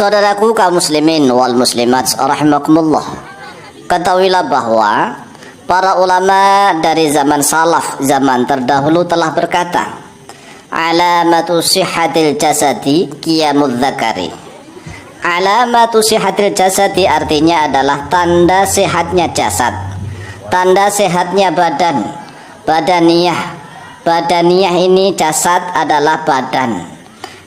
Saudaraku kaum muslimin wal muslimat rahimakumullah, ketahuilah bahwa para ulama dari zaman salaf, zaman terdahulu telah berkata, alamatu sihhatil jasadi qiyamudz zakari. Alamatu sihhatil jasadi artinya adalah tanda sehatnya jasad, tanda sehatnya badan. Badaniyah ini jasad adalah badan.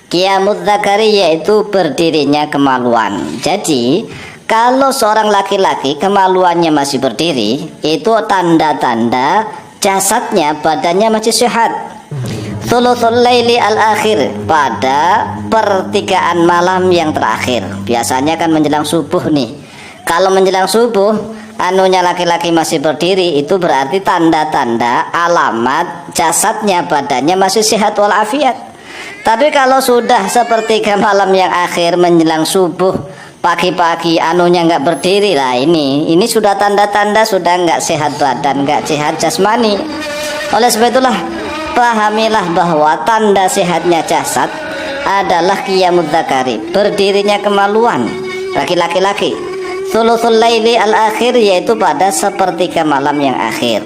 Qiyamudz zakari yaitu berdirinya kemaluan. Jadi kalau seorang laki-laki kemaluannya masih berdiri, itu tanda-tanda jasadnya, badannya masih sehat. Thuluthul laili al-akhir, pada pertigaan malam yang terakhir. Biasanya kan menjelang subuh nih. Kalau menjelang subuh anunya laki-laki masih berdiri, itu berarti tanda-tanda alamat jasadnya, badannya masih sehat walafiat. Tapi kalau sudah sepertiga malam yang akhir menjelang subuh, pagi-pagi anunya nggak berdiri lah, ini sudah tanda-tanda sudah nggak sehat badan, nggak sehat jasmani. Oleh sebab itulah pahamilah bahwa tanda sehatnya jasad adalah qiyamudz zakari, berdirinya kemaluan bagi laki-laki. Thuluthul laili al-akhir, yaitu pada sepertiga malam yang akhir.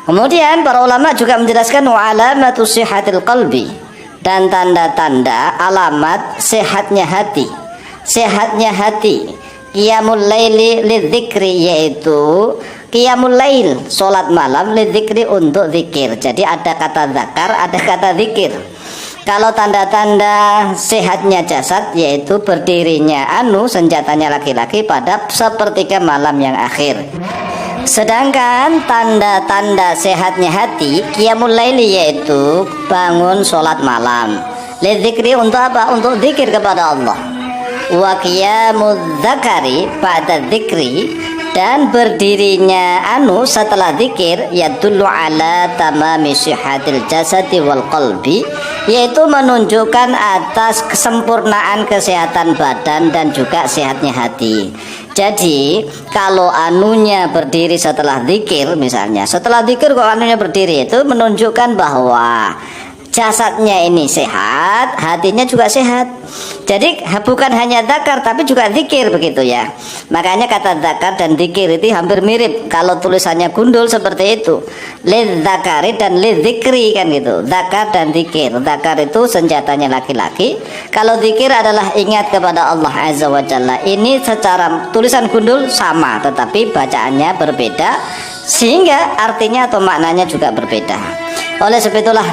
Kemudian para ulama juga menjelaskan wa alamatu sihhatil qalbi, dan tanda-tanda alamat sehatnya hati. Sehatnya hati, qiyamul laili lidzikri, yaitu qiyamul lail, salat malam, lidzikri, untuk zikir. Jadi ada kata zakar, ada kata zikir. Kalau tanda-tanda sehatnya jasad yaitu berdirinya senjatanya laki-laki pada sepertiga malam yang akhir. Sedangkan tanda-tanda sehatnya hati qiyamul laili, yaitu bangun sholat malam, lidzikri, untuk apa? Untuk zikir kepada Allah. Wa qiyamudz zakari ba'da dzikri, dan berdirinya setelah zikir yadullu ala tamami sihhatil jasadi wal qalbi, yaitu menunjukkan atas kesempurnaan kesehatan badan dan juga sehatnya hati. Jadi kalau anunya berdiri setelah zikir, misalnya setelah zikir kok anunya berdiri, itu menunjukkan bahwa jasadnya ini sehat, hatinya juga sehat. Jadi bukan hanya zakar tapi juga zikir, begitu ya. Makanya kata zakar dan zikir itu hampir mirip. Kalau tulisannya gundul seperti itu, liz zakari dan liz zikri, kan gitu. Zakar dan zikir. Zakar itu senjatanya laki-laki, kalau zikir adalah ingat kepada Allah Azza wa Jalla. Ini secara tulisan gundul sama, tetapi bacaannya berbeda, sehingga artinya atau maknanya juga berbeda. Oleh sebab itulah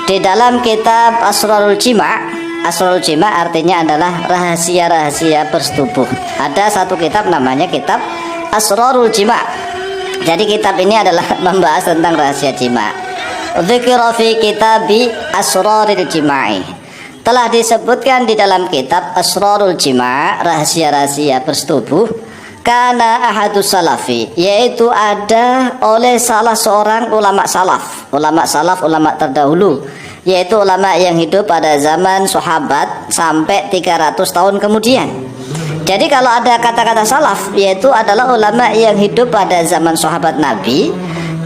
di dalam kitab Asrarul Jima', Asrarul Jima' artinya adalah rahasia-rahasia bersetubuh. Ada satu kitab namanya kitab Asrarul Jima'. Jadi kitab ini adalah membahas tentang rahasia jima'. Dzikra fi kitabi Asrarul Jima'i, telah disebutkan di dalam kitab Asrarul Jima', rahasia-rahasia bersetubuh. Karena ahadus salafi, yaitu ada oleh salah seorang ulama salaf, ulama terdahulu, yaitu ulama yang hidup pada zaman sahabat sampai 300 tahun kemudian. Jadi kalau ada kata-kata salaf, yaitu adalah ulama yang hidup pada zaman sahabat Nabi,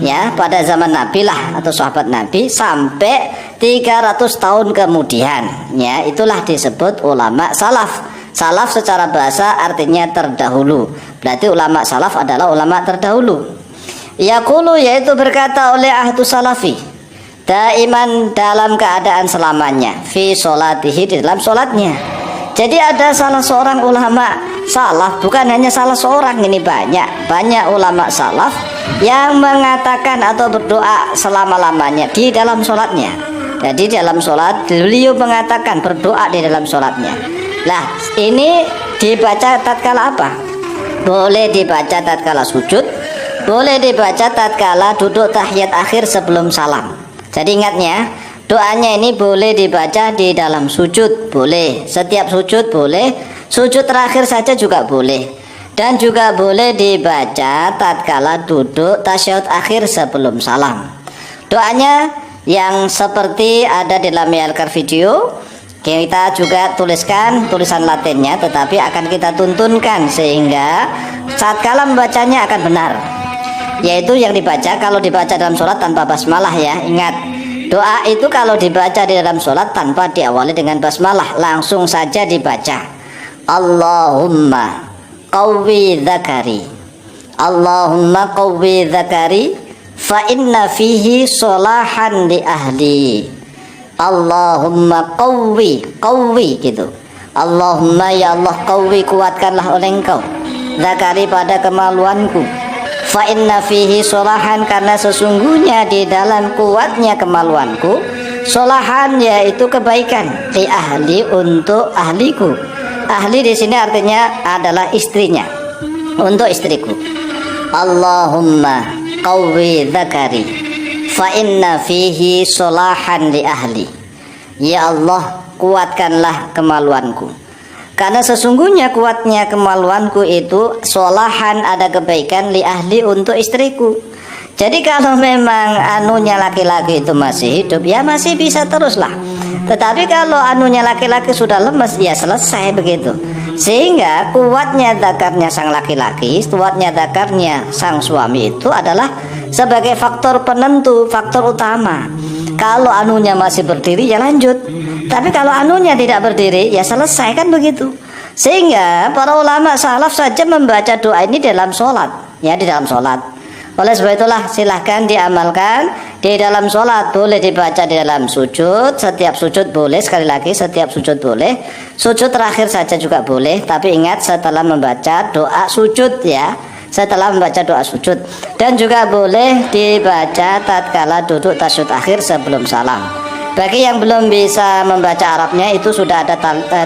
ya, pada zaman Nabi lah, atau sahabat Nabi sampai 300 tahun kemudian, ya, itulah disebut ulama salaf. Salaf secara bahasa artinya terdahulu. Berarti ulama salaf adalah ulama terdahulu. Yaqulu, yaitu berkata oleh ahlu salafi, daiman, dalam keadaan selamanya, fi sholatihi, di dalam sholatnya. Jadi ada salah seorang ulama salaf, bukan hanya salah seorang, ini banyak ulama salaf yang mengatakan atau berdoa selama-lamanya di dalam sholatnya. Jadi dalam sholat beliau mengatakan, berdoa di dalam sholatnya. Lah, ini dibaca tatkala apa? Boleh dibaca tatkala sujud, boleh dibaca tatkala duduk tahiyat akhir sebelum salam. Jadi ingatnya, doanya ini boleh dibaca di dalam sujud, boleh. Setiap sujud boleh, sujud terakhir saja juga boleh. Dan juga boleh dibaca tatkala duduk tasyahud akhir sebelum salam. Doanya yang seperti ada di dalam layar video, kita juga tuliskan tulisan Latinnya, tetapi akan kita tuntunkan sehingga saat kala membacanya akan benar. Yaitu yang dibaca, kalau dibaca dalam sholat tanpa basmalah, ya, ingat, doa itu kalau dibaca di dalam sholat tanpa diawali dengan basmalah, langsung saja dibaca. Allahumma qawwi dzakari, Allahumma qawwi dzakari fa inna fihi solahan li ahli. Allahumma qawwi gitu. Allahumma ya Allah qawwi, kuatkanlah oleh engkau dzakari pada kemaluanku, fa inna fihi solahan, karena sesungguhnya di dalam kuatnya kemaluanku solahan yaitu kebaikan, li ahli, untuk ahliku. Ahli di sini artinya adalah istrinya, untuk istriku. Allahumma qawwi dzakari fa inna fihi solahan li ahli. Ya Allah, kuatkanlah kemaluanku, karena sesungguhnya kuatnya kemaluanku itu solahan, ada kebaikan, li ahli, untuk istriku. Jadi kalau memang anunya laki-laki itu masih hidup, ya masih bisa teruslah. Tetapi kalau anunya laki-laki sudah lemes, ya selesai begitu. Sehingga kuatnya dzakarnya sang laki-laki, kuatnya dzakarnya sang suami itu adalah sebagai faktor penentu, faktor utama. Kalau anunya masih berdiri, ya lanjut. Tapi kalau anunya tidak berdiri, ya selesai, kan begitu. Sehingga para ulama salaf saja membaca doa ini dalam sholat, ya di dalam sholat. Oleh sebab itulah silahkan diamalkan di dalam sholat. Boleh dibaca di dalam sujud, setiap sujud boleh, sekali lagi setiap sujud boleh, sujud terakhir saja juga boleh, tapi ingat setelah membaca doa sujud, ya, setelah membaca doa sujud. Dan juga boleh dibaca tatkala duduk tasyahud akhir sebelum salam. Bagi yang belum bisa membaca Arabnya, itu sudah ada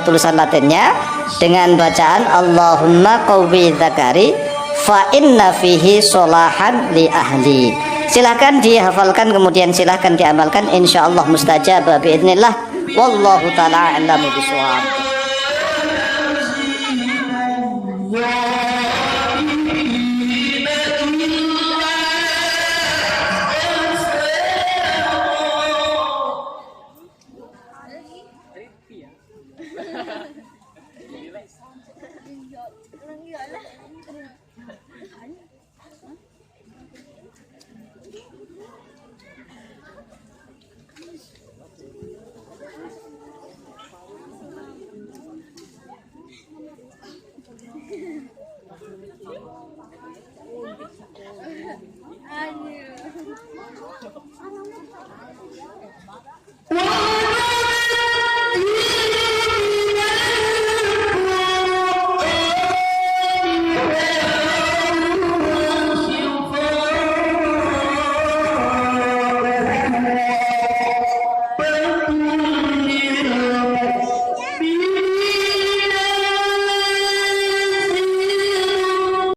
tulisan Latinnya dengan bacaan Allahumma qawwi dzakari fa inna fihi solahan li ahli. Silahkan dihafalkan, kemudian silahkan diamalkan, insyaallah mustajab biidznillah. Wallahu ta'ala a'lamu bishawab.